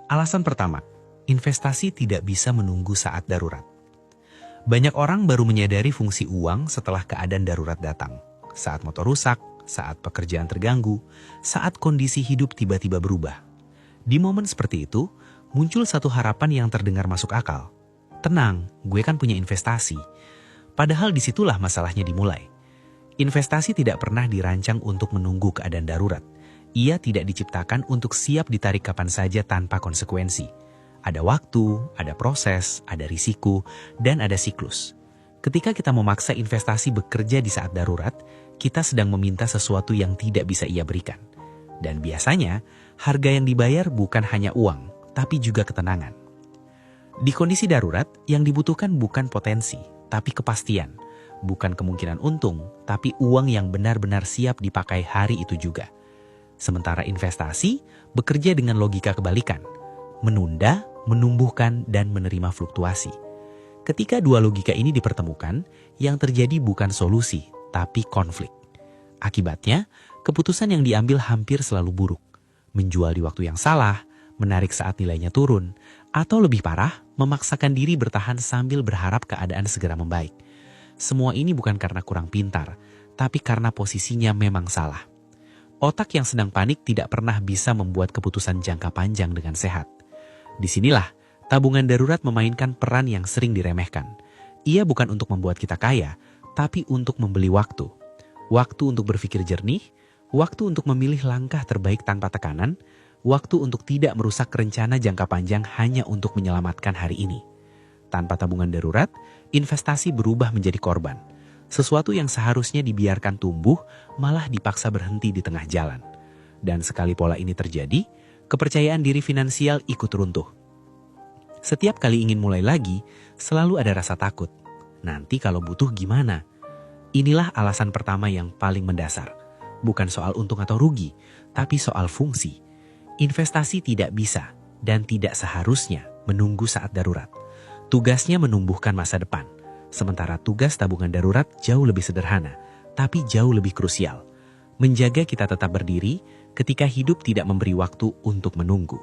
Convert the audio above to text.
Alasan pertama, investasi tidak bisa menunggu saat darurat. Banyak orang baru menyadari fungsi uang setelah keadaan darurat datang. Saat motor rusak, saat pekerjaan terganggu, saat kondisi hidup tiba-tiba berubah. Di momen seperti itu, muncul satu harapan yang terdengar masuk akal. Tenang, gue kan punya investasi. Padahal disitulah masalahnya dimulai. Investasi tidak pernah dirancang untuk menunggu keadaan darurat. Ia tidak diciptakan untuk siap ditarik kapan saja tanpa konsekuensi. Ada waktu, ada proses, ada risiko, dan ada siklus. Ketika kita memaksa investasi bekerja di saat darurat, kita sedang meminta sesuatu yang tidak bisa ia berikan. Dan biasanya, harga yang dibayar bukan hanya uang, tapi juga ketenangan. Di kondisi darurat, yang dibutuhkan bukan potensi, tapi kepastian. Bukan kemungkinan untung, tapi uang yang benar-benar siap dipakai hari itu juga. Sementara investasi bekerja dengan logika kebalikan. Menunda, menumbuhkan, dan menerima fluktuasi. Ketika dua logika ini dipertemukan, yang terjadi bukan solusi, tapi konflik. Akibatnya, keputusan yang diambil hampir selalu buruk. Menjual di waktu yang salah, menarik saat nilainya turun, atau lebih parah, memaksakan diri bertahan sambil berharap keadaan segera membaik. Semua ini bukan karena kurang pintar, tapi karena posisinya memang salah. Otak yang sedang panik tidak pernah bisa membuat keputusan jangka panjang dengan sehat. Disinilah, tabungan darurat memainkan peran yang sering diremehkan. Ia bukan untuk membuat kita kaya, tapi untuk membeli waktu. Waktu untuk berpikir jernih, waktu untuk memilih langkah terbaik tanpa tekanan, waktu untuk tidak merusak rencana jangka panjang hanya untuk menyelamatkan hari ini. Tanpa tabungan darurat, investasi berubah menjadi korban. Sesuatu yang seharusnya dibiarkan tumbuh, malah dipaksa berhenti di tengah jalan. Dan sekali pola ini terjadi, kepercayaan diri finansial ikut runtuh. Setiap kali ingin mulai lagi, selalu ada rasa takut. Nanti kalau butuh gimana? Inilah alasan pertama yang paling mendasar. Bukan soal untung atau rugi, tapi soal fungsi. Investasi tidak bisa dan tidak seharusnya menunggu saat darurat. Tugasnya menumbuhkan masa depan. Sementara tugas tabungan darurat jauh lebih sederhana, tapi jauh lebih krusial. Menjaga kita tetap berdiri ketika hidup tidak memberi waktu untuk menunggu.